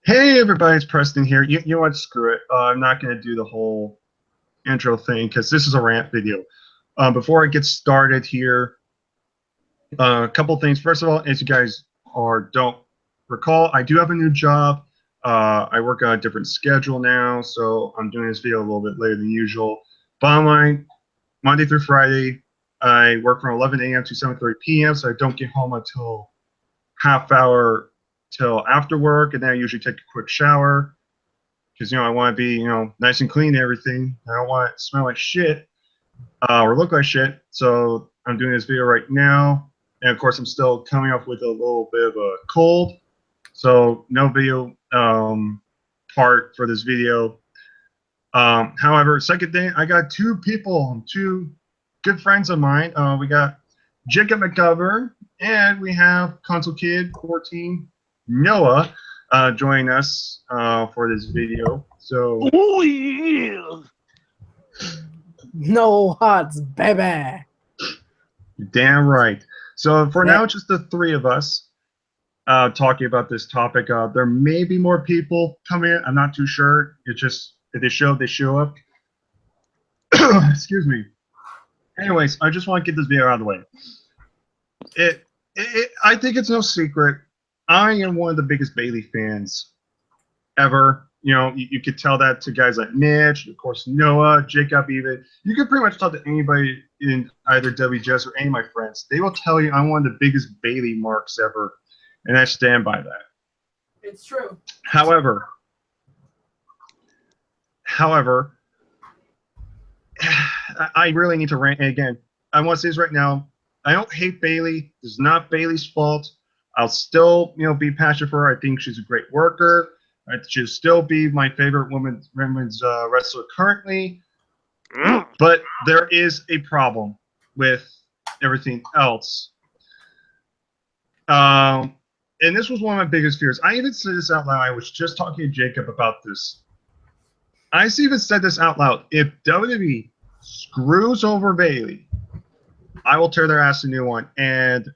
Hey everybody, it's Preston here. You know what? Screw it. I'm not going to do the whole intro thing because this is a rant video. Before I get started here, a couple things. First of all, as you guys don't recall, I do have a new job. I work on a different schedule now, so I'm doing this video a little bit later than usual. Bottom line, Monday through Friday, I work from 11 a.m. to 7:30 p.m., so I don't get home until half hour till after work, and then I usually take a quick shower because I want to be nice and clean and everything. I don't want it to smell like shit or look like shit. So I'm doing this video right now, and of course I'm still coming up with a little bit of a cold, so no video part for this video. However, second thing, I got two good friends of mine. We got Jacob McGovern, and we have Console Kid 14 Noah joining us for this video. So, oh yeah, no hots, baby. Damn right. So for now, it's just the three of us talking about this topic. There may be more people coming in. I'm not too sure. It's just if they show up. Excuse me. Anyways, I just want to get this video out of the way. I think it's no secret. I am one of the biggest Bayley fans ever. You could tell that to guys like Mitch, of course, Noah, Jacob, even. You could pretty much talk to anybody in either WJS or any of my friends. They will tell you I'm one of the biggest Bayley marks ever, and I stand by that. It's true. However, I really need to rant again. I want to say this right now. I don't hate Bayley. It's not Bayley's fault. I'll still, be passionate for her. I think she's a great worker. She'll still be my favorite women's wrestler currently. But there is a problem with everything else. And this was one of my biggest fears. I even said this out loud. I was just talking to Jacob about this. I even said this out loud. If WWE screws over Bayley, I will tear their ass a new one. And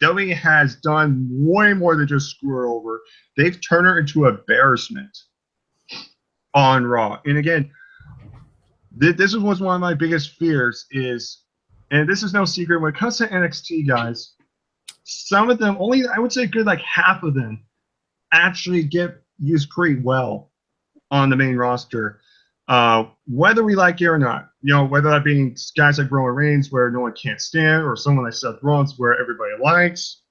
WWE has done way more than just screw her over. They've turned her into embarrassment on Raw. And again, this was one of my biggest fears and this is no secret, when it comes to NXT guys, some of them, only I would say good like half of them, actually get used pretty well on the main roster. Whether we like it or not, whether that being guys like Roman Reigns, where no one can't stand, or someone like Seth Rollins, where everybody likes.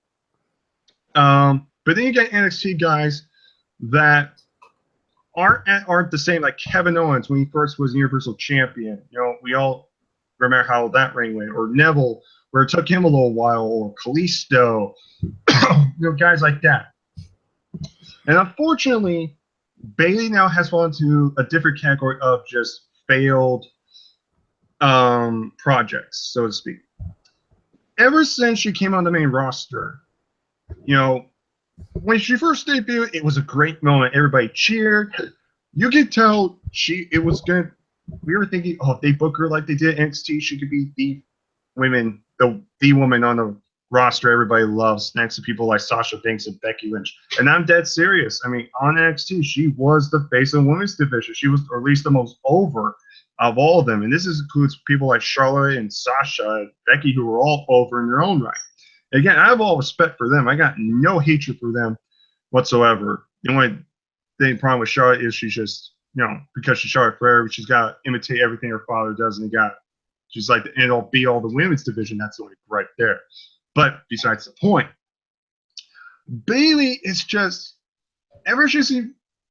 But then you get NXT guys that aren't the same, like Kevin Owens when he first was Universal Champion. We all remember how that reign went, or Neville, where it took him a little while, or Kalisto, guys like that. And unfortunately, Bayley now has fallen into a different category of just failed projects, so to speak. Ever since she came on the main roster, when she first debuted, it was a great moment. Everybody cheered. You could tell it was good. We were thinking, if they book her like they did NXT, she could be the woman on the roster everybody loves, next to people like Sasha Banks and Becky Lynch. And I'm dead serious. I mean, on NXT, she was the face of the women's division. She was, or at least, the most over of all of them. And this includes people like Charlotte and Sasha and Becky, who were all over in their own right. Again, I have all respect for them. I got no hatred for them whatsoever. The only problem with Charlotte is she's just, because she's Charlotte Flair, she's got to imitate everything her father does, and she's like the end-all be-all the women's division. That's the only right there. But besides the point, Bayley is just, ever since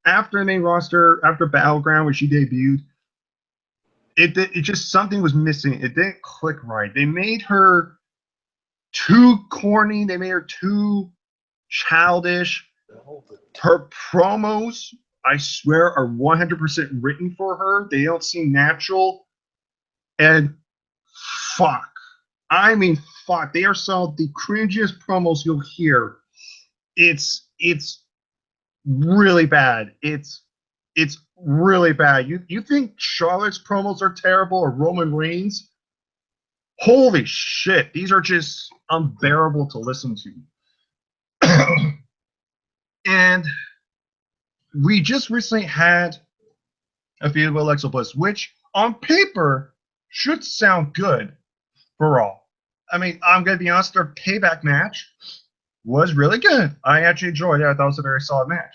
after the main roster, after Battleground when she debuted, it just, something was missing. It didn't click right. They made her too corny. They made her too childish. Her promos, I swear, are 100% written for her. They don't seem natural. And fuck. I mean, fuck. They are some of the cringiest promos you'll hear. It's really bad. It's really bad. You think Charlotte's promos are terrible, or Roman Reigns? Holy shit. These are just unbearable to listen to. And we just recently had a feud with Alexa Bliss, which on paper should sound good for Raw. I mean, I'm going to be honest, their payback match was really good. I actually enjoyed it. I thought it was a very solid match.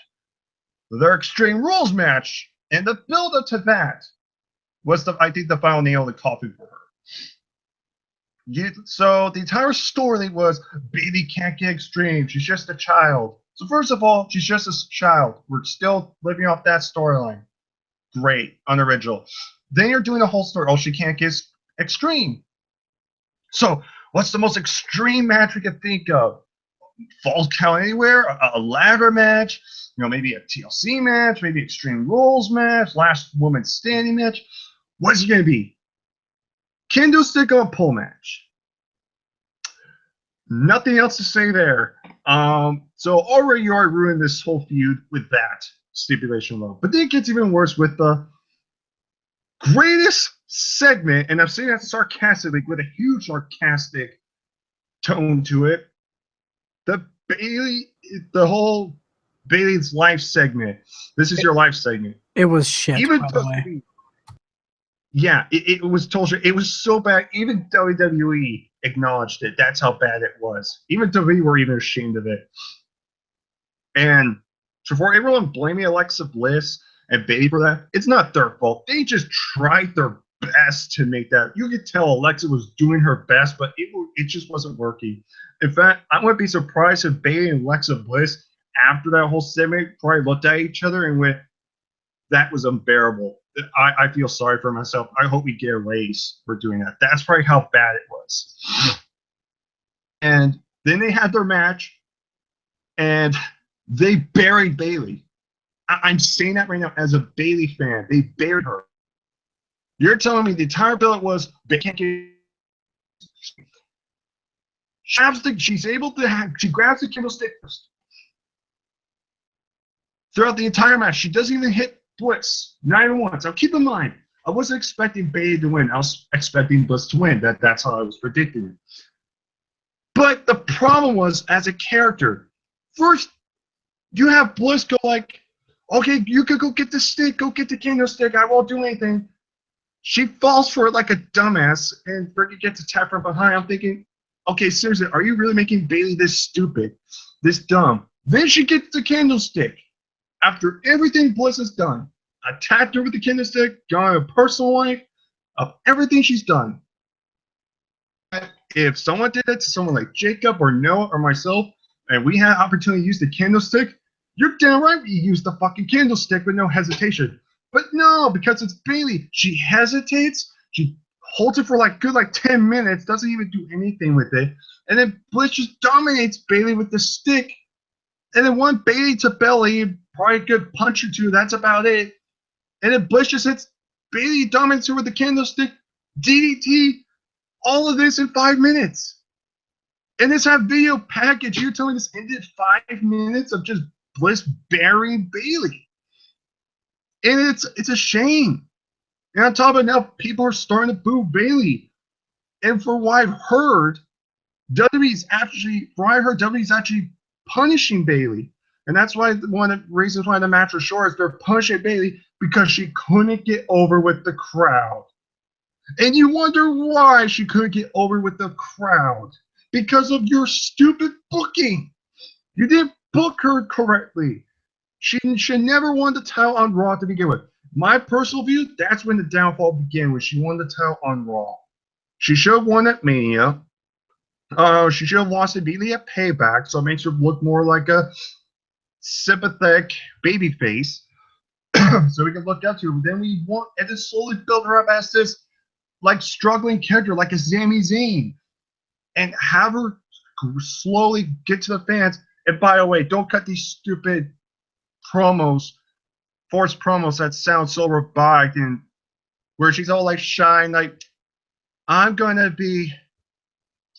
Their Extreme Rules match and the build up to that was, I think, the final nail in the coffin for her. So the entire story was Bayley can't get extreme. She's just a child. So first of all, she's just a child. We're still living off that storyline. Great, unoriginal. Then you're doing the whole story. Oh, she can't get extreme. So what's the most extreme match we can think of? Falls Count Anywhere, a ladder match, maybe a TLC match, maybe Extreme Rules match, Last Woman Standing match. What's it going to be? Kendo stick or pole match? Nothing else to say there. So already you already ruined this whole feud with that stipulation alone. But then it gets even worse with the greatest segment, and I'm saying that sarcastically, with a huge sarcastic tone to it. The whole Bayley's life segment. This is your life segment. It was shit, even by the way. Yeah, it was told you it was so bad. Even WWE acknowledged it. That's how bad it was. Even WWE were even ashamed of it. And so for everyone blaming Alexa Bliss and Bayley for that, it's not their fault. They just tried their best to make that. You could tell Alexa was doing her best, but it just wasn't working. In fact, I wouldn't be surprised if Bayley and Alexa Bliss, after that whole segment, probably looked at each other and went, that was unbearable. I feel sorry for myself. I hope we get a raise for doing that. That's probably how bad it was. And then they had their match, and they buried Bayley. I'm saying that right now as a Bayley fan. They buried her. You're telling me the entire billet was they can't get. She's able to have. She grabs the candlestick first. Throughout the entire match, she doesn't even hit Bliss, not even once. Now keep in mind, I wasn't expecting Bayley to win. I was expecting Bliss to win. That's how I was predicting it. But the problem was, as a character, first you have Bliss go like, okay, you could go get the stick, go get the candlestick. I won't do anything. She falls for it like a dumbass, and Ricky gets attacked from behind. I'm thinking, okay, seriously, are you really making Bayley this stupid, this dumb? Then she gets the candlestick. After everything Bliss has done, attacked her with the candlestick, gone a personal life of everything she's done. If someone did it to someone like Jacob or Noah or myself, and we had opportunity to use the candlestick, you're damn right we use the fucking candlestick with no hesitation. But no, because it's Bayley, she hesitates, she holds it for like 10 minutes, doesn't even do anything with it, and then Bliss just dominates Bayley with the stick. And then one Bayley to belly, probably a good punch or two, that's about it. And then Bliss just hits Bayley, dominates her with the candlestick, DDT, all of this in 5 minutes. And this have video package. You're telling me this ended 5 minutes of just Bliss burying Bayley. And it's a shame. And on top of it, now people are starting to boo Bayley. And for what I've heard, WWE's actually punishing Bayley. And that's why one of the reasons why the match was short is they're punishing Bayley because she couldn't get over with the crowd. And you wonder why she couldn't get over with the crowd. Because of your stupid booking. You didn't book her correctly. She should never won the title on Raw to begin with. My personal view, that's when the downfall began, when she won the title on Raw. She should have won at Mania. She should have lost to Bayley at Payback, so it makes her look more like a sympathetic babyface. So we can look up to her. Then we want and then slowly build her up as this like struggling character, like a Sami Zayn, and have her slowly get to the fans. And by the way, don't cut these stupid promos, forced promos that sound so robotic, and where she's all like shy, like, I'm gonna be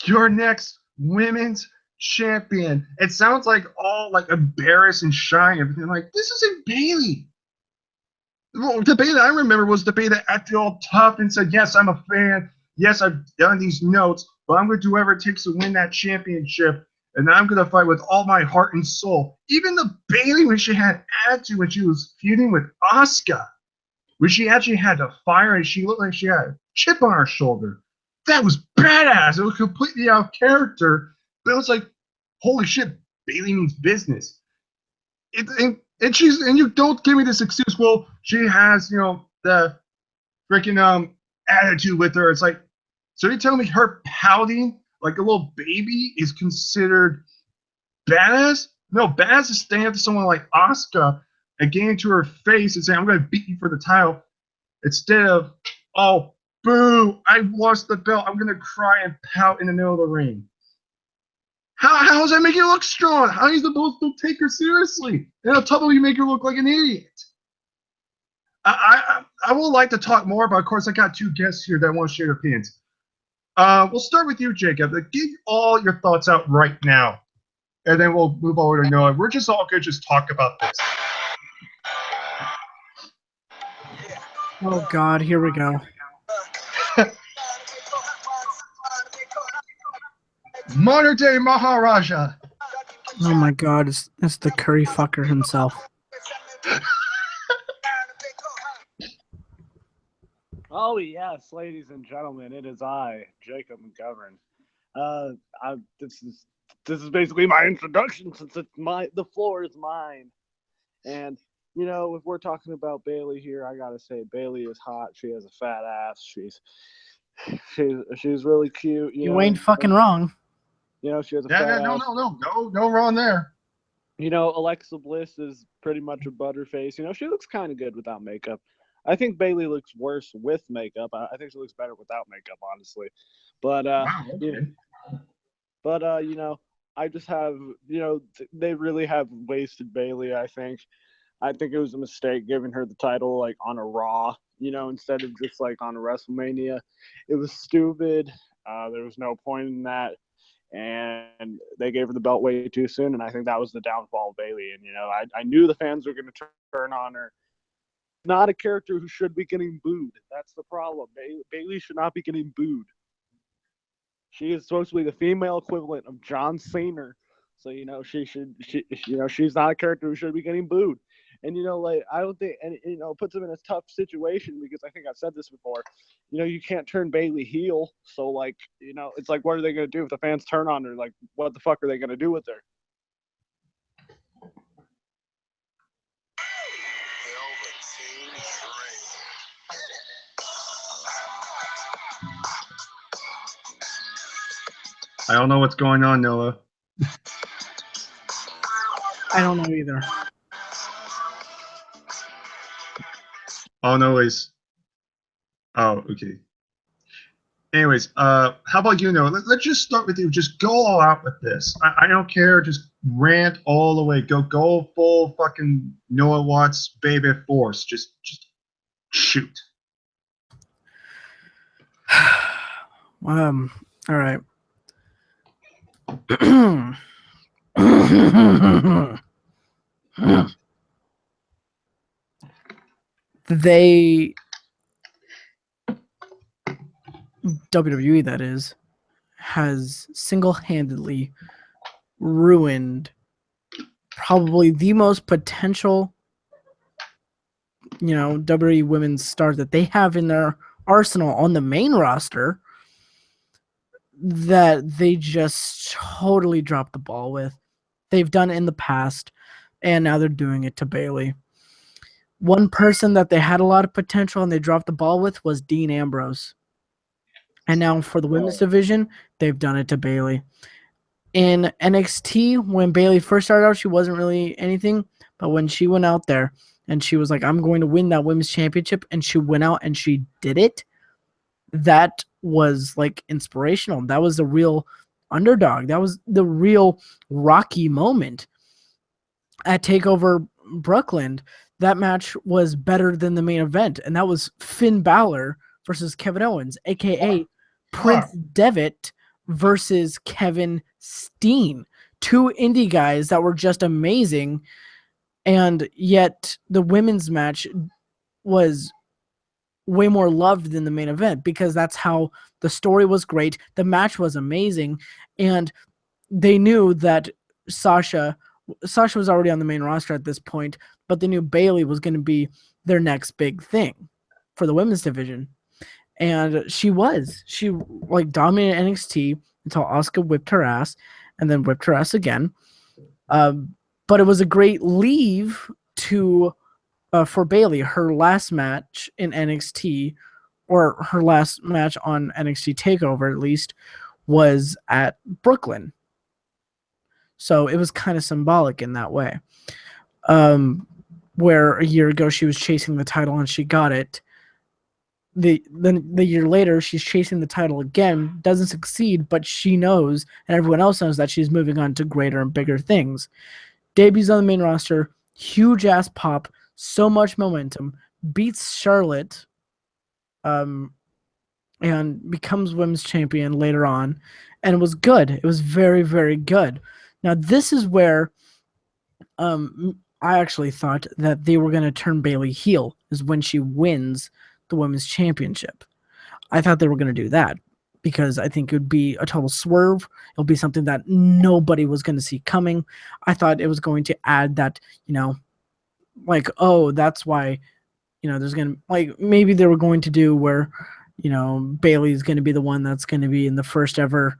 your next women's champion. It sounds like all like embarrassed and shy and everything. Like, this isn't Bayley. The Bayley I remember was the Bayley that acted all tough and said, yes, I'm a fan. Yes, I've done these notes, but I'm going to do whatever it takes to win that championship. and I'm gonna fight with all my heart and soul. Even the Bayley when she had attitude when she was feuding with Asuka, when she actually had to fire and she looked like she had a chip on her shoulder. That was badass. It was completely out of character, but it was like, holy shit, Bayley means business. And you don't give me this excuse. Well, she has the freaking attitude with her. It's like, so you tell me her pouting like a little baby is considered badass? No, badass is standing up to someone like Asuka and getting into her face and saying, "I'm going to beat you for the title," instead of, "Oh, boo! I lost the belt. I'm going to cry and pout in the middle of the ring." How does that make you look strong? How are you supposed to take her seriously? And on top of you, make her look like an idiot. I would like to talk more, but of course, I got two guests here that want to share their opinions. We'll start with you, Jacob. Give all your thoughts out right now, and then we'll move over to Noah. We're just all good. Just talk about this. Oh God, here we go. Modern day Maharaja. Oh my God, it's the curry fucker himself. Oh yes, ladies and gentlemen, it is I, Jacob McGovern. This is basically my introduction since the floor is mine. And if we're talking about Bayley here, I gotta say Bayley is hot. She has a fat ass. She's really cute. You ain't fucking wrong. She has a fat ass. No wrong there. Alexa Bliss is pretty much a butterface. She looks kind of good without makeup. I think Bayley looks worse with makeup. I think she looks better without makeup, honestly. But Wow, okay. I just have they really have wasted Bayley. I think it was a mistake giving her the title like on a Raw, instead of just like on a WrestleMania. It was stupid. There was no point in that, and they gave her the belt way too soon. And I think that was the downfall of Bayley. And I knew the fans were going to turn on her. Not a character who should be getting booed. That's the problem. Bayley should not be getting booed. She is supposed to be the female equivalent of John Cena. So, she's not a character who should be getting booed. And, I don't think, and, it puts them in a tough situation because I think I've said this before. You can't turn Bayley heel. So, it's like, what are they going to do if the fans turn on her? Like, what the fuck are they going to do with her? I don't know what's going on, Noah. I don't know either. Oh, no, oh, okay. Anyways, how about you, Noah? Let's just start with you. Just go all out with this. I don't care. Just rant all the way. Go full fucking Noah Watts baby force. Just shoot. All right. They WWE, that is, has single-handedly ruined probably the most potential WWE women's stars that they have in their arsenal on the main roster, that they just totally dropped the ball with. They've done it in the past, and now they're doing it to Bayley. One person that they had a lot of potential and they dropped the ball with was Dean Ambrose. And now for the women's division, they've done it to Bayley. In NXT, when Bayley first started out, she wasn't really anything, but when she went out there and she was like, I'm going to win that women's championship, and she went out and she did it, that was like inspirational. That was the real underdog. That was the real Rocky moment at TakeOver Brooklyn. That match was better than the main event, and that was Finn Balor versus Kevin Owens, aka Prince Devitt versus Kevin Steen. Two indie guys that were just amazing, and yet the women's match was way more loved than the main event because that's how the story was great. The match was amazing, and they knew that Sasha was already on the main roster at this point, but they knew Bayley was going to be their next big thing for the women's division. And she like dominated NXT until Asuka whipped her ass and then whipped her ass again. But it was a great leave to for Bayley. Her last match in NXT, or her last match on NXT TakeOver at least, was at Brooklyn. So it was kind of symbolic in that way. Where a year ago she was chasing the title and she got it. The year later she's chasing the title again, doesn't succeed, but she knows, and everyone else knows, that she's moving on to greater and bigger things. Debuts on the main roster, huge ass pop, so much momentum, beats Charlotte, and becomes women's champion later on, and it was good. It was very, very good. Now this is where I actually thought that they were going to turn Bayley heel, is when she wins the women's championship. I thought they were going to do that because I think it would be a total swerve. It'll be something that nobody was going to see coming. I thought it was going to add that, like, oh, that's why, there's going to, like, maybe they were going to do where, Bayley's going to be the one that's going to be in the first ever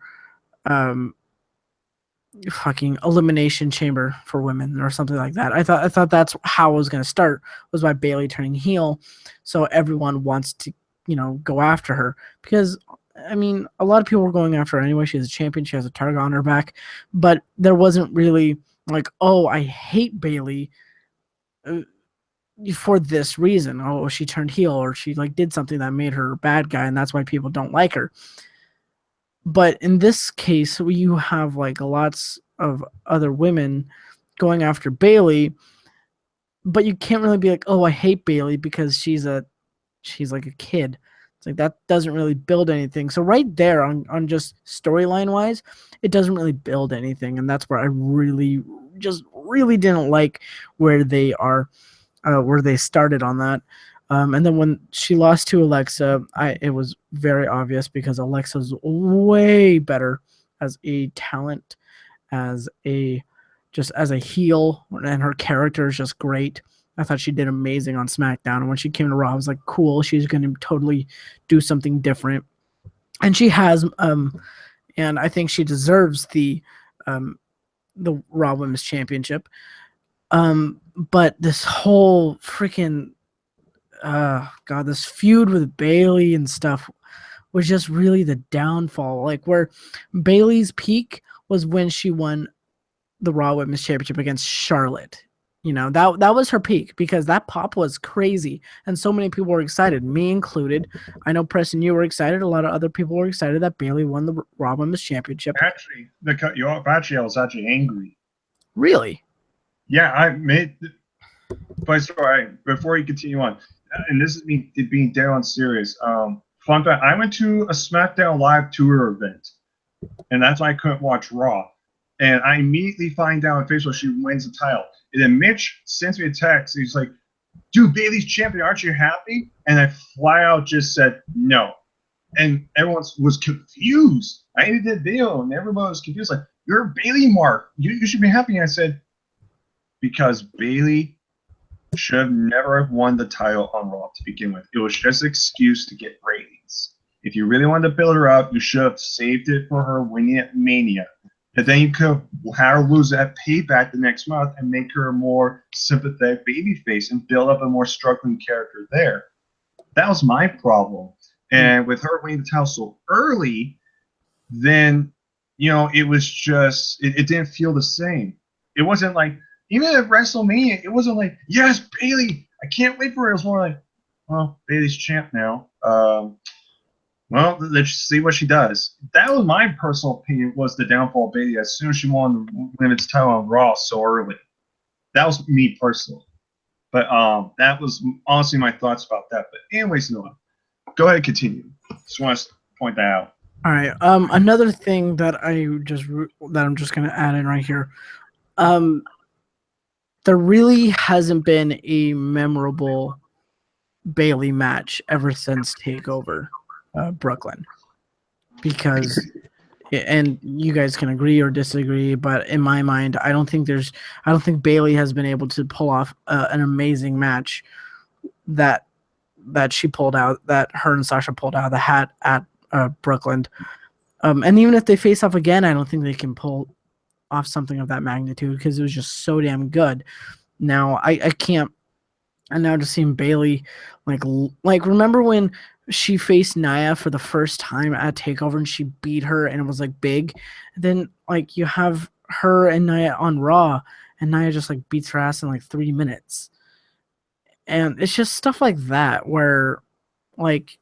fucking elimination chamber for women or something like that. I thought that's how it was going to start, was by Bayley turning heel, so everyone wants to go after her, because I mean a lot of people were going after her anyway. She has a champion, she has a target on her back, but there wasn't really like, oh, I hate Bayley for this reason. Oh, she turned heel, or she like did something that made her a bad guy and that's why people don't like her. But in this case, you have like lots of other women going after Bayley, but you can't really be like, oh, I hate Bayley because she's like a kid. It's like that doesn't really build anything. So right there on just storyline wise, it doesn't really build anything, and that's where I really didn't like where they are, where they started on that. And then when she lost to Alexa, it was very obvious, because Alexa's way better as a talent, as a heel, and her character is just great. I thought she did amazing on SmackDown, and when she came to Raw, I was like, cool, she's going to totally do something different, and she has. And I think she deserves the Raw Women's Championship. But this whole freaking this feud with Bayley and stuff was just really the downfall. Like, where Bayley's peak was when she won the Raw Women's Championship against Charlotte. That was her peak, because that pop was crazy and so many people were excited, me included. I know, Preston, you were excited. A lot of other people were excited that Bayley won the Raw Women's Championship. Actually, I was actually angry. Really? Yeah, I made. But sorry, before you continue on, and this is me being dead on serious. Fun fact: I went to a SmackDown Live tour event, and that's why I couldn't watch Raw. And I immediately find out on Facebook she wins the title. And then Mitch sends me a text. He's like, "Dude, Bayley's champion. Aren't you happy?" And I flat out just said no. And everyone was confused. I did the video, and everyone was confused. Like, "You're a Bayley mark. You should be happy." And I said, because Bayley should have never have won the title on Raw to begin with. It was just an excuse to get ratings. If you really wanted to build her up, you should have saved it for her winning at Mania. And then you could have her lose at Payback the next month and make her a more sympathetic babyface and build up a more struggling character there. That was my problem. And with her winning the title so early, then, it was just, it didn't feel the same. It wasn't like, even at WrestleMania, it wasn't like, yes, Bayley, I can't wait for her. It was more like, well, Bayley's champ now. Well, let's see what she does. That was my personal opinion, was the downfall of Bayley as soon as she won the women's title on Raw so early. That was me personally. But that was honestly my thoughts about that. But anyways, Noah, go ahead and continue. Just want to point that out. All right. Another thing that I'm just going to add in right here. There really hasn't been a memorable Bayley match ever since TakeOver Brooklyn, because and you guys can agree or disagree, but in my mind, I don't think Bayley has been able to pull off an amazing match that she pulled out, that her and Sasha pulled out of the hat at Brooklyn. And even if they face off again, I don't think they can pull off something of that magnitude because it was just so damn good. Now I can't. And now just seeing Bayley, like remember when she faced Nia for the first time at Takeover and she beat her and it was like big. And then like you have her and Nia on Raw and Nia just like beats her ass in like 3 minutes. And it's just stuff like that where like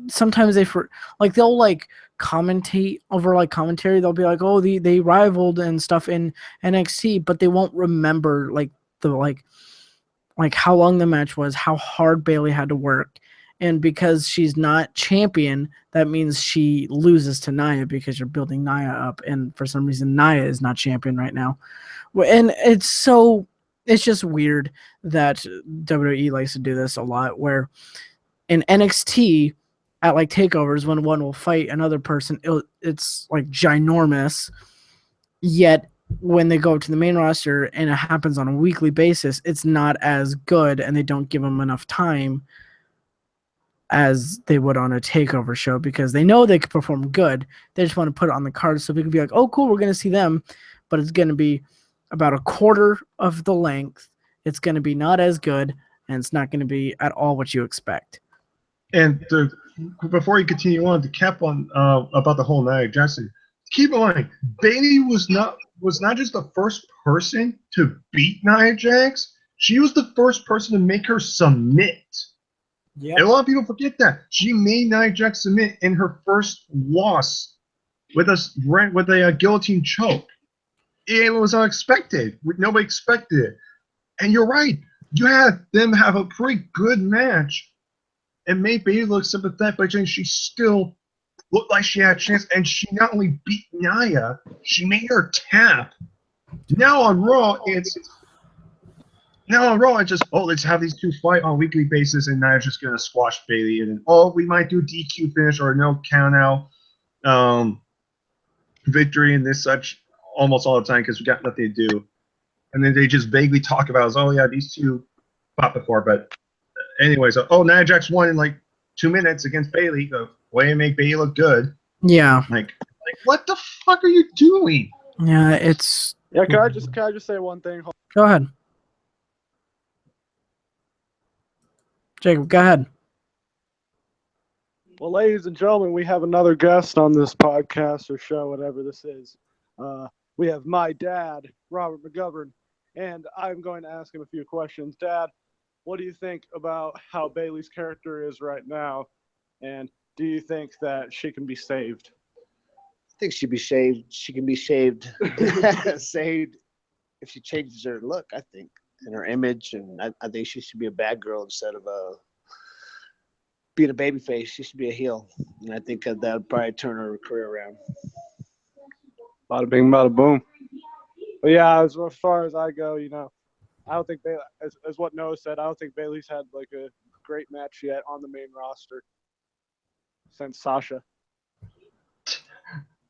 sometimes they'll like commentate over like commentary. They'll be like, oh, they rivaled and stuff in NXT, but they won't remember like the like how long the match was, how hard Bayley had to work. And because she's not champion, that means she loses to Nia because you're building Nia up. And for some reason, Nia is not champion right now. And it's just weird that WWE likes to do this a lot where in NXT at like takeovers when one will fight another person, it's like ginormous. Yet when they go to the main roster and it happens on a weekly basis, it's not as good and they don't give them enough time as they would on a takeover show because they know they could perform good. They just want to put it on the card so we can be like, oh, cool, we're going to see them. But it's going to be about a quarter of the length. It's going to be not as good, and it's not going to be at all what you expect. And before you continue on, to cap on about the whole Nia Jackson, keep in mind, Bayley was not just the first person to beat Nia Jax. She was the first person to make her submit. Yep. And a lot of people forget that. She made Nia Jax submit in her first loss with a guillotine choke. It was unexpected. Nobody expected it. And you're right. You had them have a pretty good match and made Bayley look sympathetic, but she still looked like she had a chance. And she not only beat Nia, she made her tap. Now on Raw, it's just, let's have these two fight on a weekly basis, and Nia's just going to squash Bayley. And then, we might do DQ finish or no count out victory and this such almost all the time because we got nothing to do. And then they just vaguely talk about, these two fought before. But anyway, so, Nia Jax won in like 2 minutes against Bayley. The way to make Bayley look good. Yeah. Like, what the fuck are you doing? Yeah, it's... Yeah, can I just say one thing? Go ahead. Jacob, go ahead. Well, ladies and gentlemen, we have another guest on this podcast or show, whatever this is. We have my dad, Robert McGovern, and I'm going to ask him a few questions. Dad, what do you think about how Bayley's character is right now, and do you think that she can be saved? I think she'd be shaved. She can be shaved, saved if she changes her look, I think, and her image. And I think she should be a bad girl instead of being a baby face. She should be a heel. And I think that would probably turn her career around. Bada bing, bada boom. But yeah, as far as I go, I don't think Bayley, as what Noah said, I don't think Bayley's had like a great match yet on the main roster since Sasha.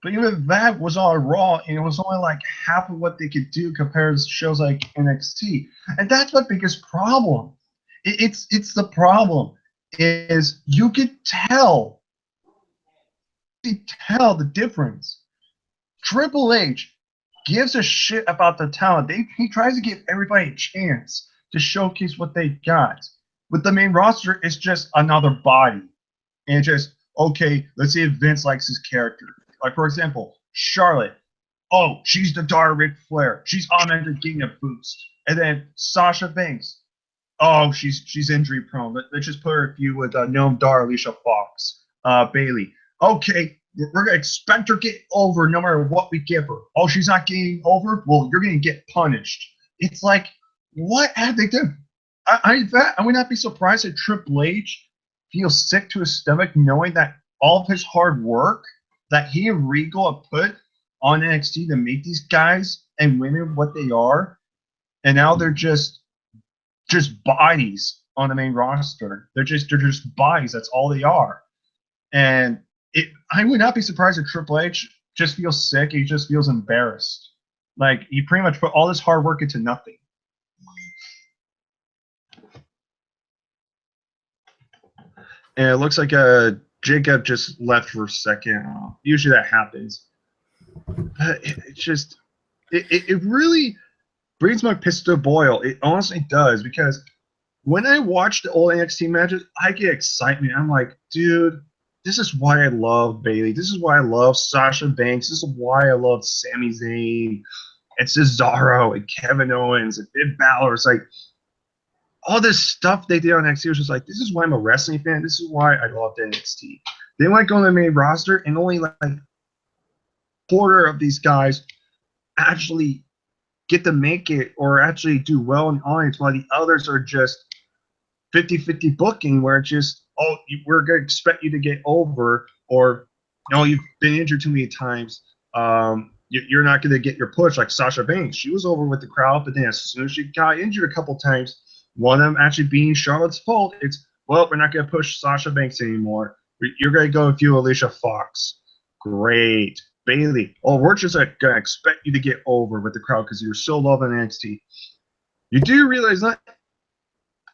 But even that was on Raw, and it was only like half of what they could do compared to shows like NXT. And that's my biggest problem. It's the problem is you could tell the difference. Triple H gives a shit about the talent. He tries to give everybody a chance to showcase what they got. With the main roster, it's just another body. And it's just, okay, let's see if Vince likes his character. Like, for example, Charlotte. Oh, she's the daughter of Ric Flair. She's automatically getting a boost. And then Sasha Banks. Oh, she's injury prone. Let's just put her a feud with Noam Dar, Alicia Fox, Bayley. Okay, we're gonna expect her to get over no matter what we give her. Oh, she's not getting over. Well, you're gonna get punished. It's like, what have they done? I would not be surprised if Triple H feels sick to his stomach knowing that all of his hard work that he and Regal have put on NXT to make these guys and women what they are, and now they're just bodies on the main roster. They're just bodies. That's all they are. And I would not be surprised if Triple H just feels sick. He just feels embarrassed. Like he pretty much put all this hard work into nothing. And it looks like Jacob just left for a second. Usually that happens. It really brings my piss to a boil. It honestly does, because when I watch the old NXT matches, I get excitement. I'm like, dude, this is why I love Bayley. This is why I love Sasha Banks. This is why I love Sami Zayn and Cesaro and Kevin Owens and Finn Balor. It's like all this stuff they did on NXT was just like, this is why I'm a wrestling fan. This is why I love NXT. They might go on the main roster and only like a quarter of these guys actually get to make it or actually do well in the audience, while the others are just 50-50 booking, where it's just, oh, we're going to expect you to get over, or, no, you've been injured too many times. You're not going to get your push, like Sasha Banks. She was over with the crowd, but then as soon as she got injured a couple times, one of them actually being Charlotte's fault, it's, well, we're not going to push Sasha Banks anymore. You're going to go with you, Alicia Fox. Great. Bayley, oh, we're just going to expect you to get over with the crowd because you're so loving NXT. You do realize that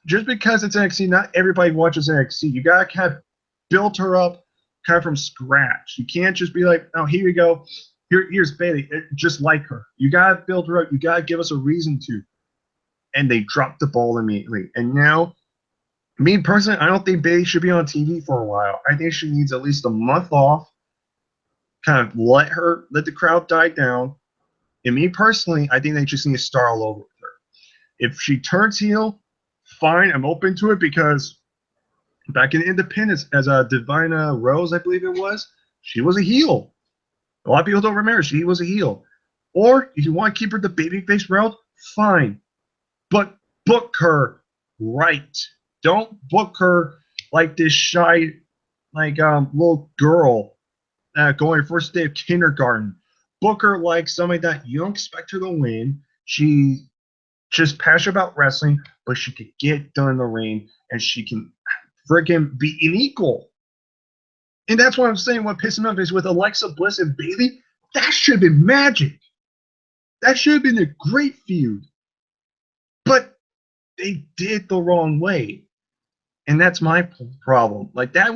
just because it's NXT, not everybody watches NXT. You got to kind of build her up kind of from scratch. You can't just be like, oh, here you go. Here's Bayley. Just like her. You got to build her up. You got to give us a reason to. And they dropped the ball immediately. And now, me personally, I don't think Bayley should be on TV for a while. I think she needs at least a month off. Kind of let the crowd die down. And me personally, I think they just need to start all over with her. If she turns heel, fine, I'm open to it, because back in Independence, as Divina Rose, I believe it was, she was a heel. A lot of people don't remember she was a heel. Or if you want to keep her the babyface route, fine. But book her right. Don't book her like this shy, like little girl going first day of kindergarten. Book her like somebody that you don't expect her to win. She just passionate about wrestling, but she could get done in the ring, and she can freaking be an equal. And that's what I'm saying. What pisses me off is with Alexa Bliss and Bayley, that should have been magic. That should have been a great feud. But they did the wrong way. And that's my problem. Like that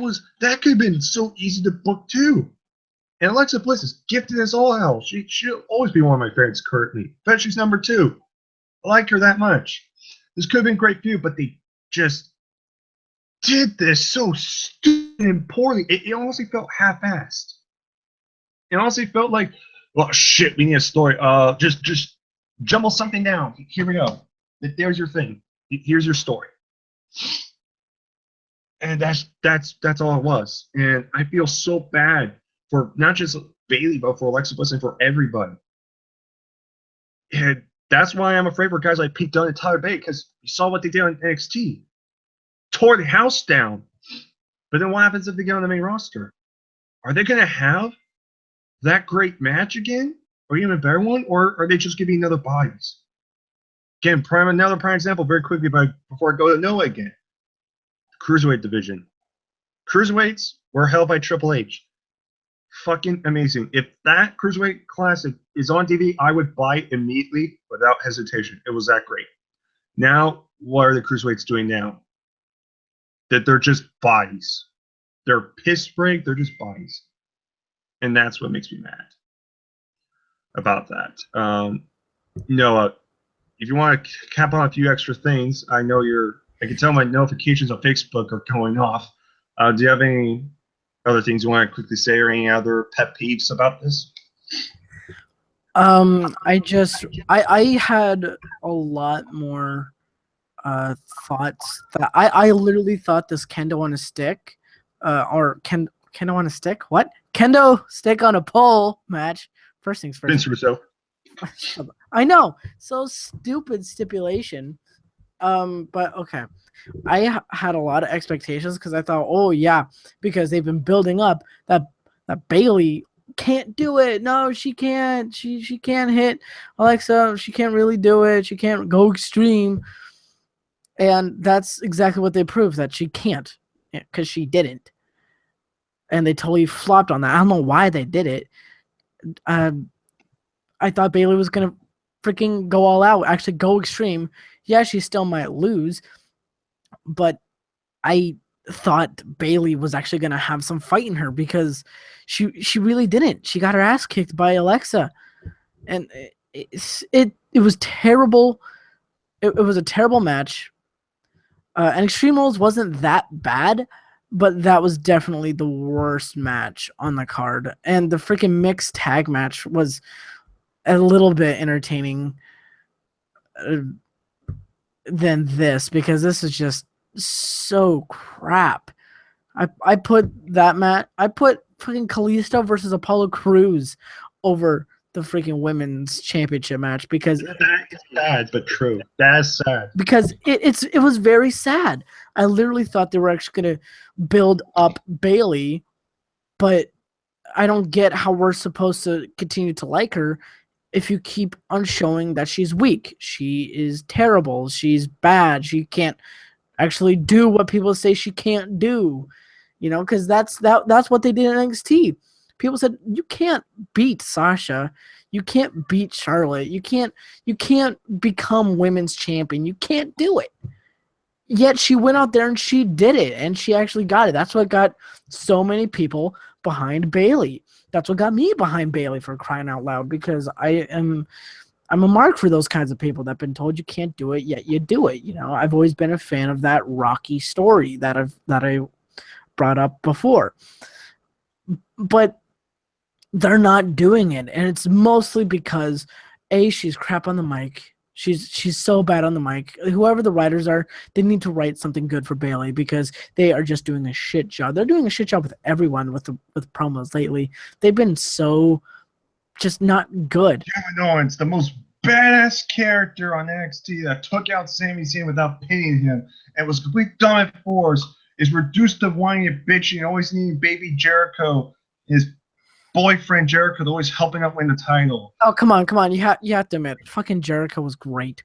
could have been so easy to book too. And Alexa Bliss is gifted as all hell. She'll always be one of my favorites currently. But she's number 2. I like her that much. This could have been a great feud, but they just did this so stupid and poorly. It honestly felt half-assed. It honestly felt like, well, shit, we need a story. Just jumble something down. Here we go. There's your thing. Here's your story. And that's all it was. And I feel so bad for not just Bayley, but for Alexa Bliss and for everybody. And that's why I'm afraid for guys like Pete Dunne and Tyler Bate, because you saw what they did on NXT. Tore the house down. But then what happens if they get on the main roster? Are they going to have that great match again? Or even a better one? Or are they just going to be another bodies? Again, another prime example very quickly before I go to Noah again. Cruiserweight division. Cruiserweights were held by Triple H. Fucking amazing. If that Cruiserweight Classic is on TV, I would buy it immediately without hesitation. It was that great. Now, what are the Cruiserweights doing now? That they're just bodies. They're piss break, they're just bodies. And that's what makes me mad about that. Noah, if you want to cap on a few extra things, I can tell my notifications on Facebook are going off. Do you have any other things you want to quickly say, or any other pet peeves about this? I had a lot more thoughts that I literally thought this kendo on a stick, or kendo on a stick? What? Kendo stick on a pole match. First things first. Vince Russo. I know. So stupid stipulation. But okay. I had a lot of expectations because I thought, oh yeah, because they've been building up that Bayley can't do it. No, she can't. She can't hit Alexa. She can't really do it. She can't go extreme. And that's exactly what they proved, that she can't, because she didn't. And they totally flopped on that. I don't know why they did it. I thought Bayley was gonna freaking go all out, actually go extreme. Yeah, she still might lose, but I thought Bayley was actually gonna have some fight in her because she really didn't. She got her ass kicked by Alexa, and it was terrible. It was a terrible match. And Extreme Rules wasn't that bad, but that was definitely the worst match on the card. And the freaking mixed tag match was a little bit entertaining than this, because this is just so crap. I put that match. I put freaking Kalisto versus Apollo Crews over the freaking women's championship match because That is sad, but true. That's sad. because it was very sad. I literally thought they were actually going to build up Bayley, but I don't get how we're supposed to continue to like her if you keep on showing that she's weak. She is terrible. She's bad. She can't actually do what people say she can't do. You know, because that's what they did in NXT. People said you can't beat Sasha, you can't beat Charlotte, you can't become women's champion. You can't do it. Yet she went out there and she did it, and she actually got it. That's what got so many people behind Bayley. That's what got me behind Bayley, for crying out loud, because I'm a mark for those kinds of people that've been told you can't do it, yet you do it. You know, I've always been a fan of that Rocky story that I brought up before. But they're not doing it, and it's mostly because she's crap on the mic. She's so bad on the mic. Whoever the writers are, they need to write something good for Bayley, because they are just doing a shit job. They're doing a shit job with everyone with promos lately. They've been so just not good. Kevin Owens, the most badass character on NXT that took out Sami Zayn without pinning him and was complete dumb at force, is reduced to whining and bitching, always needing baby Jericho, his boyfriend Jericho, always helping out win the title. Oh, come on. You have to admit, fucking Jericho was great.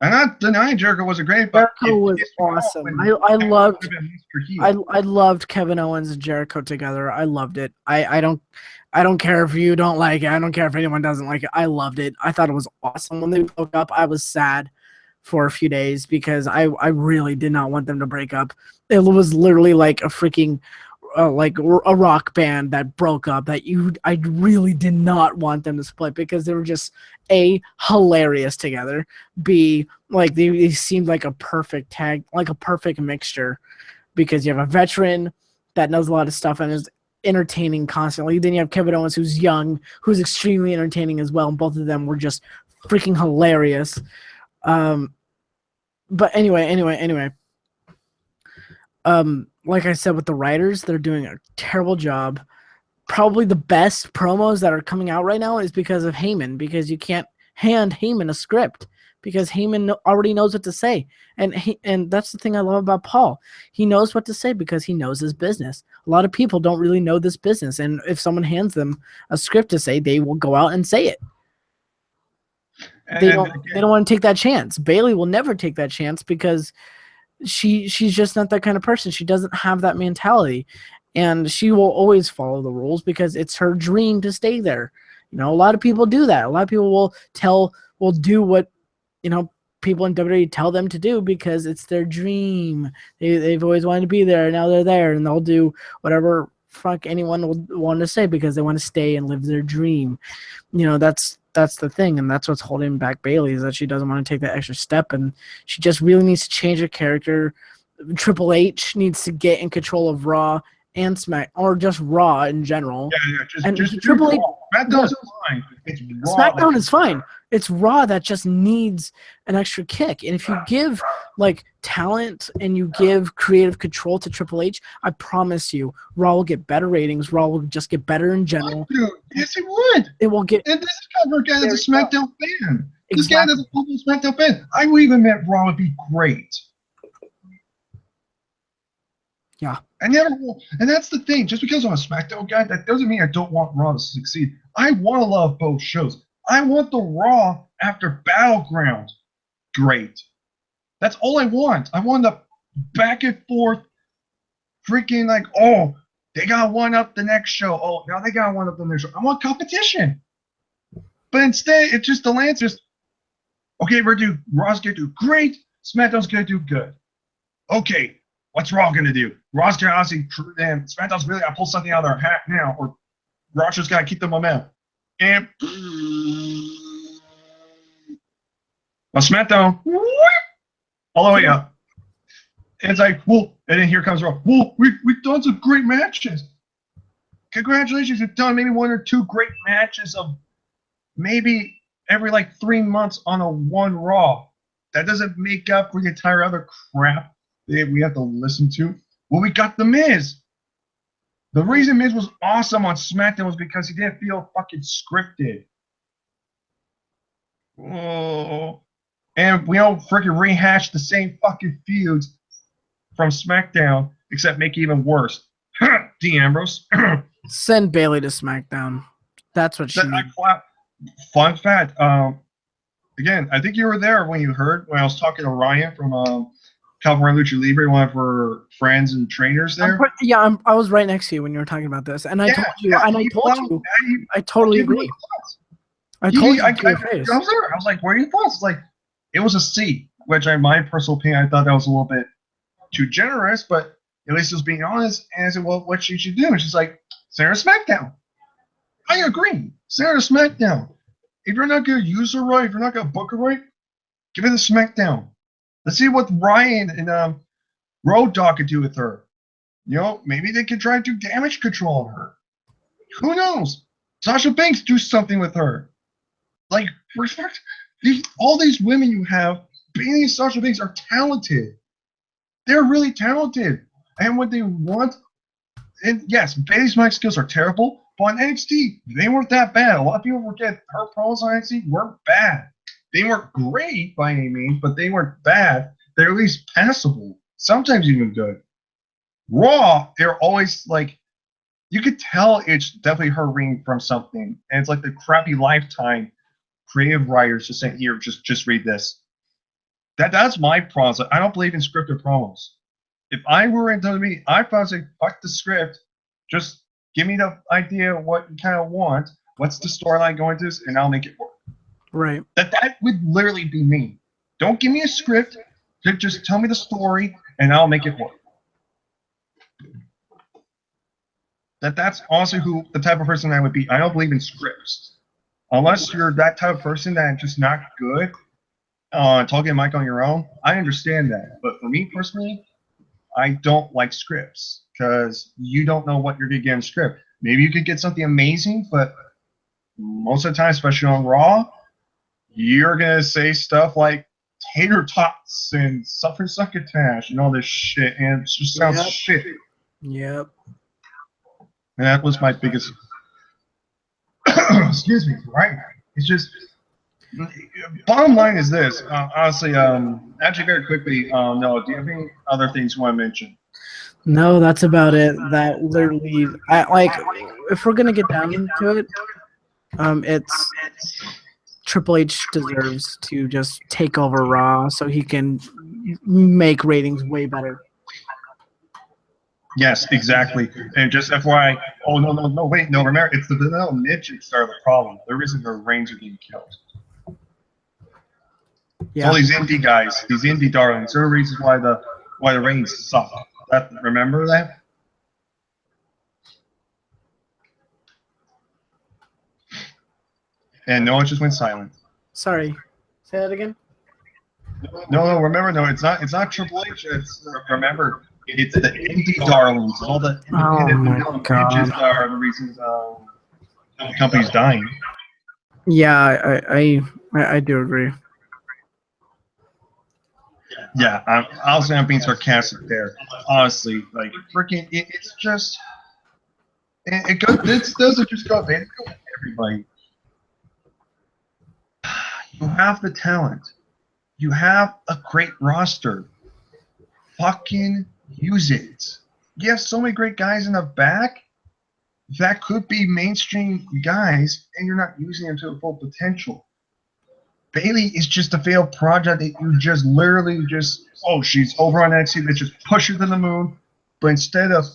I'm not denying Jericho wasn't great, but Jericho was awesome. I loved Kevin Owens and Jericho together. I loved it. I don't care if you don't like it. I don't care if anyone doesn't like it. I loved it. I thought it was awesome. When they broke up, I was sad for a few days because I really did not want them to break up. It was literally like a freaking like a rock band that broke up that I really did not want them to split, because they were just A, hilarious together, B, like they seemed like a perfect tag, like a perfect mixture, because you have a veteran that knows a lot of stuff and is entertaining constantly. Then you have Kevin Owens, who's young, who's extremely entertaining as well, and both of them were just freaking hilarious. But anyway, like I said, with the writers, they're doing a terrible job. Probably the best promos that are coming out right now is because of Heyman, because you can't hand Heyman a script, because Heyman already knows what to say. And that's the thing I love about Paul. He knows what to say because he knows his business. A lot of people don't really know this business, and if someone hands them a script to say, they will go out and say it. They don't want to take that chance. Bayley will never take that chance because she's just not that kind of person. She doesn't have that mentality, and she will always follow the rules because it's her dream to stay there. You know, a lot of people do that. A lot of people will do what, you know, people in WWE tell them to do because it's their dream. They've always wanted to be there. Now they're there, and they'll do whatever fuck anyone will want to say because they want to stay and live their dream. You know, that's the thing, and that's what's holding back Bayley, is that she doesn't want to take that extra step, and she just really needs to change her character. Triple H needs to get in control of Raw and Smack, or just Raw in general. Yeah, just Triple H. SmackDown's fine. It's Raw. SmackDown is fine. It's Raw that just needs an extra kick. And if you give like talent and you give creative control to Triple H, I promise you, Raw will get better ratings. Raw will just get better in general. Dude, yes, it would. It will get. And this is kind of a guy that's a SmackDown fan. This guy that's a full SmackDown fan. I would even admit Raw would be great. Yeah. And that's the thing. Just because I'm a SmackDown guy, that doesn't mean I don't want Raw to succeed. I want to love both shows. I want the Raw after Battleground great. That's all I want. I want the back and forth freaking like, oh, They got one up the next show. Oh, now they got one up the next show. I want competition. But instead, it's just the Lance just, okay, Raw's gonna do great. SmackDown's gonna do good. Okay, what's Raw gonna do? Raw's gonna obviously, and SmackDown's really gotta pull something out of their hat now, or Raw's just gotta keep the momentum. And SmackDown, all the way up. And it's like, well, and then here comes Raw. Well, we've done some great matches. Congratulations, you've done maybe 1 or 2 great matches of maybe every like 3 months on a one Raw. That doesn't make up for the entire other crap that we have to listen to. Well, we got The Miz. The reason Miz was awesome on SmackDown was because he didn't feel fucking scripted. Oh. And we don't freaking rehash the same fucking feuds from SmackDown, except make it even worse. Dean Ambrose. Send Bayley to SmackDown. That's what she needs. Fun fact. Again, I think you were there when I was talking to Ryan from California Lucha Libre, one of her friends and trainers there. I was right next to you when you were talking about this, and I told you, I totally agree. I told you to your face. I was there. I was like, "What are your thoughts?" It's like, it was a C, which, in my personal opinion, I thought that was a little bit too generous, but at least it was being honest. And I said, "Well, what she should do?" And she's like, "Send her to SmackDown." I agree. Send her to SmackDown. If you're not going to use her right, if you're not going to book her right, give her the SmackDown. Let's see what Ryan and Road Dogg could do with her. You know, maybe they could try to do damage control on her. Who knows? Sasha Banks do something with her. Like, respect. All these women you have, Bayley and Sasha Banks are talented. They're really talented. And what they want, and yes, Bayley's mic skills are terrible. But on NXT, they weren't that bad. A lot of people forget her promos on NXT weren't bad. They weren't great by any means, but they weren't bad. They're at least passable. Sometimes even good. Raw, they're always like, you could tell it's definitely her reading from something. And it's like the crappy Lifetime creative writers just saying, here, just read this. That's my problem. Like, I don't believe in scripted promos. If I were in WWE, I'd probably say, fuck the script. Just give me the idea of what you kind of want. What's the storyline going to this, and I'll make it work. Right. That would literally be me. Don't give me a script. Just tell me the story, and I'll make it work. That's honestly the type of person I would be. I don't believe in scripts. Unless you're that type of person that's just not good talking mic on your own, I understand that. But for me personally, I don't like scripts because you don't know what you're going to get in a script. Maybe you could get something amazing, but most of the time, especially on Raw, you're going to say stuff like tater tots and succotash and all this shit, and it just sounds shit. Yep. And that was my biggest excuse me, right? It's just bottom line is this. Honestly, actually very quickly, no, do you have any other things you want to mention? No, that's about it. That literally, if we're gonna get down into it, it's Triple H deserves to just take over Raw so he can make ratings way better. Yes, exactly. And just FYI, remember, it's the vanilla midgets that are the problem. The reason their reigns are being killed. Yeah. All these indie guys, these indie darlings, there are reasons why the reigns suck. Remember that? And no one just went silent. Sorry. Say that again? No, remember, no, it's not Triple H. Remember, it's the indie darlings. All the independent pitches are the reasons the company's dying. Yeah, I do agree. Yeah, I'm being sarcastic there. Honestly, like freaking, it's just it goes. This doesn't just go. It goes to everybody. You have the talent. You have a great roster. Fucking use it. You have so many great guys in the back that could be mainstream guys, and you're not using them to their full potential. Bayley is just a failed project that you just literally she's over on NXT, they just push her to the moon. But instead of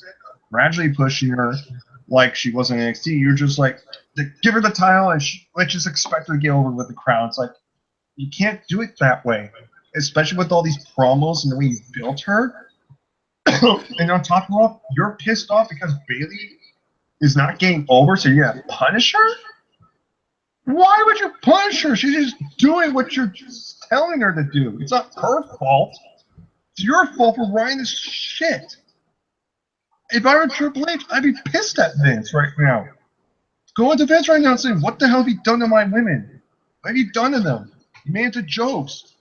gradually pushing her like she was in NXT. You're just like, give her the title and let's just expect her to get over with the crowd. It's like, you can't do it that way, especially with all these promos and the way you built her. And on top of it, you're pissed off because Bayley is not getting over, so you're going to punish her? Why would you punish her? She's just doing what you're just telling her to do. It's not her fault. It's your fault for writing this shit. If I were Triple H, I'd be pissed at Vince right now. Going to Vince right now and saying, what the hell have you done to my women? What have you done to them? You made it into jokes.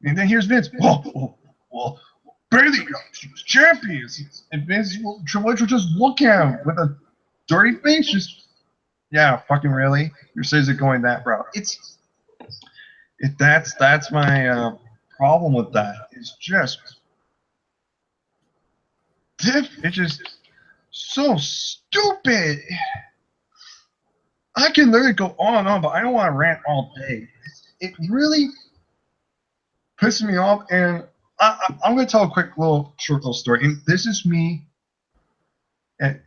And then here's Vince. Well, Bayley, she's champions. And Vince, Triple H will just look at him with a dirty face. Just, yeah, fucking really? Your says it going that route. That's my problem with that. It's just it's just so stupid. I can literally go on and on, but I don't want to rant all day. It really pisses me off, and I'm going to tell a quick short little story. And this is me, and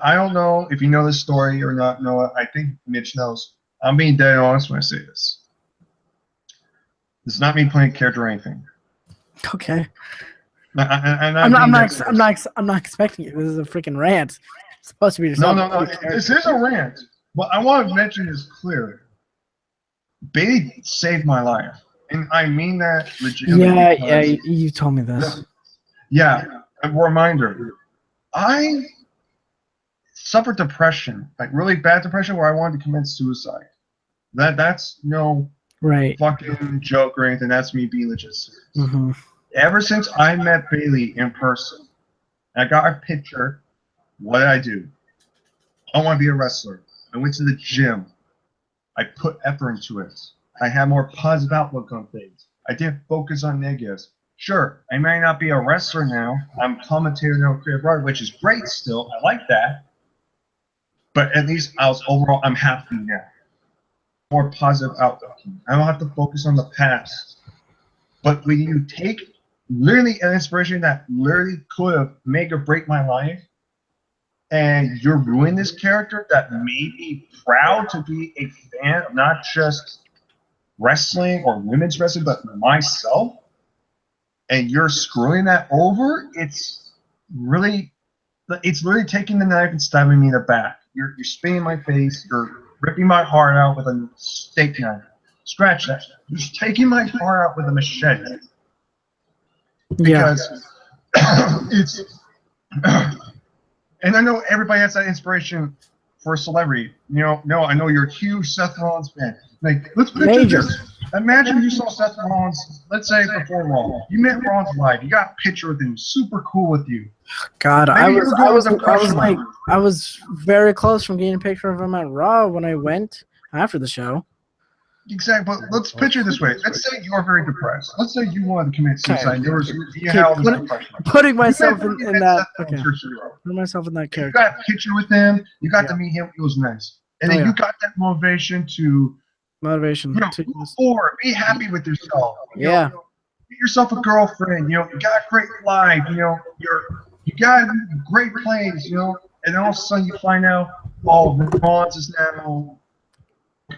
I don't know if you know this story or not, Noah. I think Mitch knows. I'm being dead honest when I say this. This is not me playing a character or anything. Okay. I'm not expecting it. This is a freaking rant. It's supposed to be just no. This is a rant, but I want to mention this clearly. Bayley saved my life, and I mean that legitimately. Yeah, you told me this. Yeah, a reminder. I suffered depression, like really bad depression, where I wanted to commit suicide. That's no fucking joke or anything. That's me being legit serious. Mm-hmm. Ever since I met Bayley in person, I got a picture. What did I do? I want to be a wrestler. I went to the gym. I put effort into it. I had more positive outlook on things. I didn't focus on negatives. Sure, I may not be a wrestler now. I'm commentator now, creative writer, which is great still. I like that. But at least I'm happy now. More positive outlook. I don't have to focus on the past. But when you take literally an inspiration that literally could have made or break my life, and you're ruining this character that made me proud to be a fan of not just wrestling or women's wrestling, but myself, and you're screwing that over, it's literally taking the knife and stabbing me in the back. You're spitting my face, you're ripping my heart out with a steak knife. Scratch that. You're just taking my heart out with a machete. Because it's and I know everybody has that inspiration for a celebrity. I know you're a huge Seth Rollins fan. Like, let's picture this. Imagine you saw Seth Rollins, let's say before Raw. You met Rollins live. You got a picture with him, super cool with you. God, I was very close from getting a picture of him at Raw when I went after the show. Exactly, but let's picture this way. Let's say you are very depressed. Let's say you wanted to commit suicide. Putting myself in that. Okay. Putting myself in that character. You got a picture with him. You got to meet him. It was nice, and then you got that motivation to move forward. Be happy with yourself. Get yourself a girlfriend. You got a great life. You got great plays. And all of a sudden you find out, Rollins is now.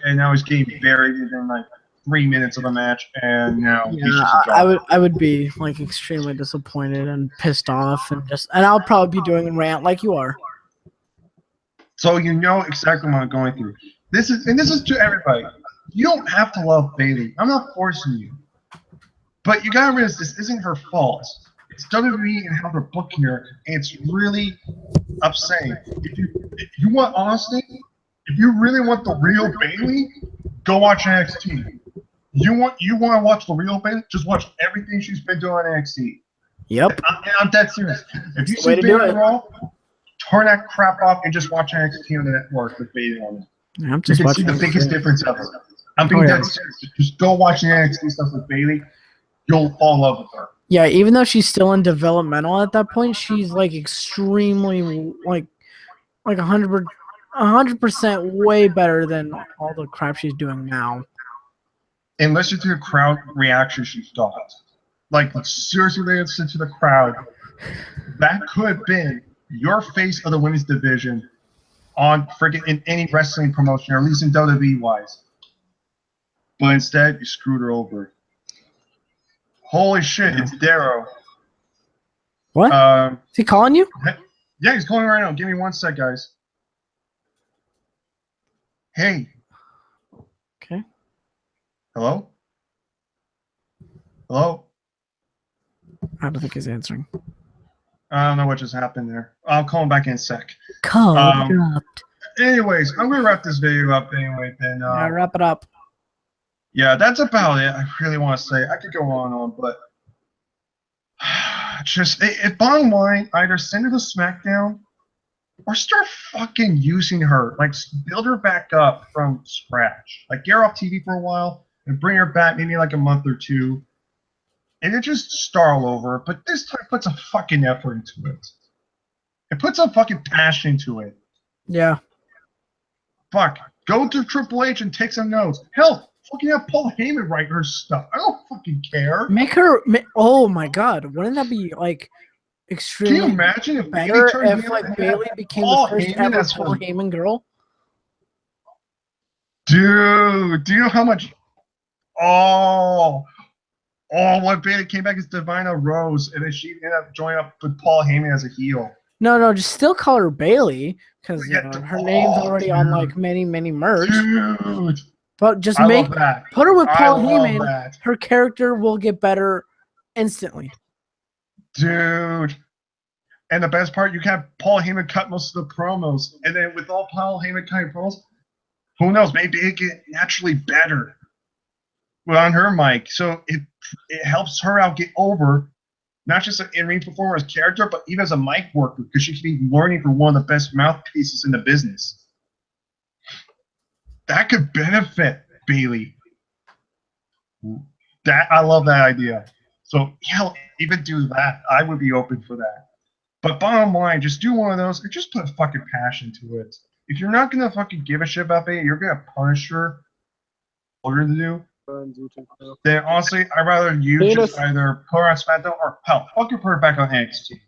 And now he's getting buried within like 3 minutes of the match, and now he's just a job. I would be like extremely disappointed and pissed off, and I'll probably be doing a rant like you are. So you know exactly what I'm going through. This is to everybody. You don't have to love Bayley. I'm not forcing you, but you gotta realize this isn't her fault. It's WWE and how they're booking her, and it's really upsetting. If you want honesty. If you really want the real Bayley, go watch NXT. You want to watch the real Bayley? Just watch everything she's been doing on NXT. Yep. I'm dead serious. If you see Bayley Raw, turn that crap off and just watch NXT on the network with Bayley on it. I'm just watching. You can see the biggest difference ever. I'm being dead serious. Just go watch the NXT stuff with Bayley. You'll fall in love with her. Yeah, even though she's still in developmental at that point, she's like extremely like 100% way better than all the crap she's doing now. And listen to the crowd reaction she's got. Like, seriously listen to the crowd. That could have been your face of the women's division on freaking in any wrestling promotion, or at least in WWE wise. But instead, you screwed her over. Holy shit, it's Darrow. What? Is he calling you? Yeah, he's calling right now. Give me 1 sec, guys. Hey. Okay. Hello? Hello? I don't think he's answering. I don't know what just happened there. I'll call him back in a sec. Call dropped. Anyways, I'm going to wrap this video up anyway. Then, Yeah, wrap it up. Yeah, that's about it. I really want to say. I could go on, but just, bottom line, either send her to SmackDown or start fucking using her. Like, build her back up from scratch. Like, get her off TV for a while and bring her back maybe like a month or two. And then just start all over. But this time, put some fucking effort into it. And put some fucking passion into it. Yeah. Fuck. Go to Triple H and take some notes. Hell, fucking have Paul Heyman write her stuff. I don't fucking care. Make her. Oh my god, wouldn't that be like extremely? Can you imagine if better Bayley if like Bayley became the first ever Paul Heyman girl? Dude, do you know how much? When Bayley came back as Divina Rose, and then she ended up joining up with Paul Heyman as a heel. No, just still call her Bayley because her name's already on like many merch. Dude, but just put her with Paul Heyman. Her character will get better instantly. Dude, and the best part, you can have Paul Heyman cut most of the promos, and then with all Paul Heyman cutting promos, who knows? Maybe it get naturally better. Well, on her mic, so it helps her out get over, not just an in-ring performer as character, but even as a mic worker, because she could be learning from one of the best mouthpieces in the business. That could benefit Bayley. I love that idea. So hell, even do that. I would be open for that. But bottom line, just do one of those and just put fucking passion to it. If you're not gonna fucking give a shit about Bayley, you're gonna punish her. What you're gonna do? Then honestly, I'd rather you just either put her on SmackDown or hell, fucking put her back on NXT.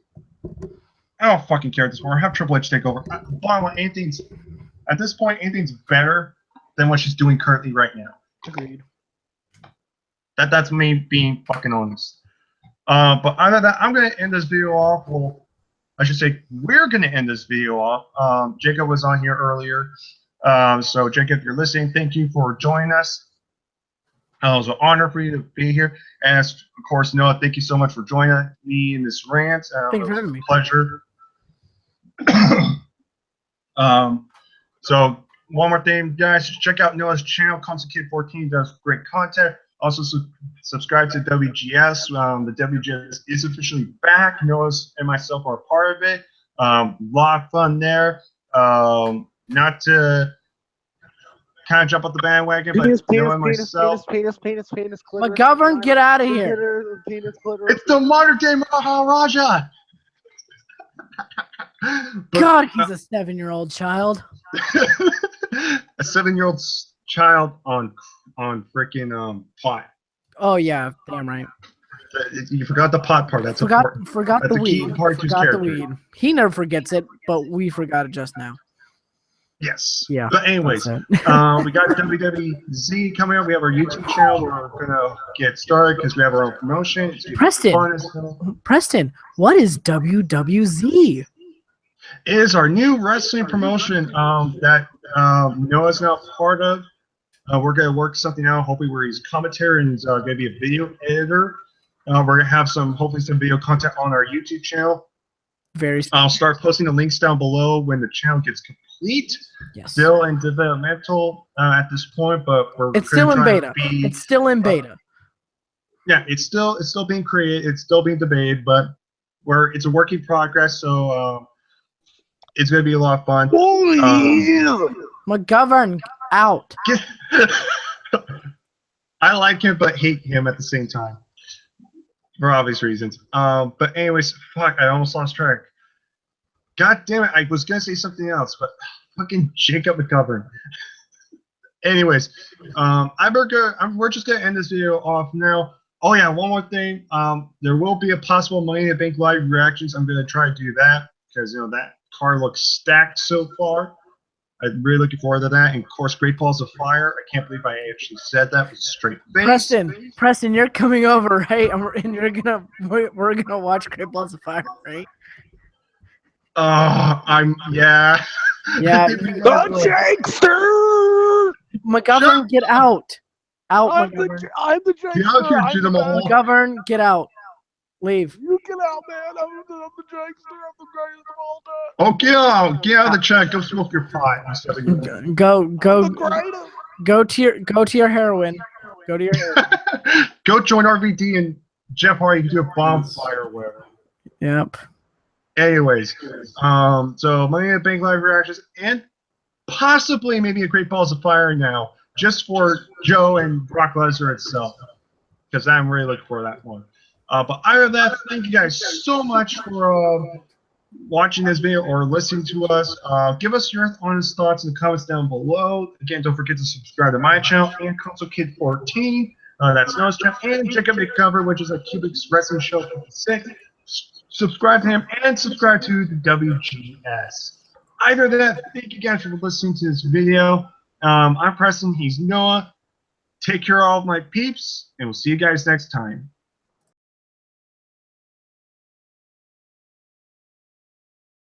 I don't fucking care at this point. Have Triple H take over. Bottom line, at this point, anything's better than what she's doing currently right now. Agreed. That's me being fucking honest. But other than that, I'm gonna end this video off. Well, I should say we're gonna end this video off. Jacob was on here earlier. So Jacob, if you're listening, thank you for joining us. It was an honor for you to be here. And of course, Noah, thank you so much for joining me in this rant. Thank you for having me. Pleasure. So one more thing, guys, check out Noah's channel. Constant Kid 14 does great content. Also subscribe to WGS. The WGS is officially back. Noah's and myself are a part of it. Lot of fun there. Not to kind of jump up the bandwagon, but Noah and myself. Penis, McGovern, get out of here. It's the modern day Maharaja. God, he's a 7-year-old child. A 7-year-old child on freaking pot. Oh yeah, damn right. You forgot the pot part. That's important. Forgot That's the weed. Forgot character. the weed. He never forgets it, but we forgot it just now. Yes. Yeah. But anyways, we got WWZ coming up. We have our YouTube channel. We're gonna get started because we have our own promotion. It's Preston, what is WWZ? It is our new wrestling promotion that Noah's now part of. We're going to work something out, hopefully where he's commentator and he's going to be a video editor. We're going to have hopefully some video content on our YouTube channel. I'll start posting the links down below when the channel gets complete. Yes. Still in developmental at this point, but it's still in beta. It's still in beta. Yeah, it's still being created. It's still being debated, but it's a work in progress. So it's going to be a lot of fun. McGovern out. I like him, but hate him at the same time. For obvious reasons. But anyways, fuck, I almost lost track. God damn it, I was gonna say something else, but fucking Jacob McGovern. Anyways, we're just gonna end this video off now. Oh yeah, one more thing. There will be a possible Money in the Bank live reactions. I'm gonna try to do that. because that card looks stacked so far. I'm really looking forward to that. And of course, Great Balls of Fire. I can't believe I actually said that with a straight face. Preston, you're coming over, right? And we're gonna watch Great Balls of Fire, right? Yeah. Yeah. Jankster! McGovern, get out. Out, I'm McGovern. the Jankster. Get out here, shoot them all. McGovern, get out. Leave. You get out, man. I'm the Jankster. I'm the greatest of all time. Oh, get out of the chat. Go smoke your pot. Go I'm the greatest. go to your heroin. Go to your heroin. Go join RVD and Jeff Hardy can do a bonfire with. Yep. Anyways, so Money in the Bank live reactions and possibly maybe a Great Balls of Fire now, just for Joe and Brock Lesnar itself, because I'm really looking for that one. But other than that, thank you guys so much for watching this video or listening to us. Give us your honest thoughts in the comments down below. Again, don't forget to subscribe to my channel and Console Kid 14. That's Noah's channel. And check out McCover, which is a Cubic's wrestling show 56. Subscribe to him and subscribe to the WGS. Either that, thank you guys for listening to this video. I'm Preston. He's Noah. Take care of all of my peeps, and we'll see you guys next time.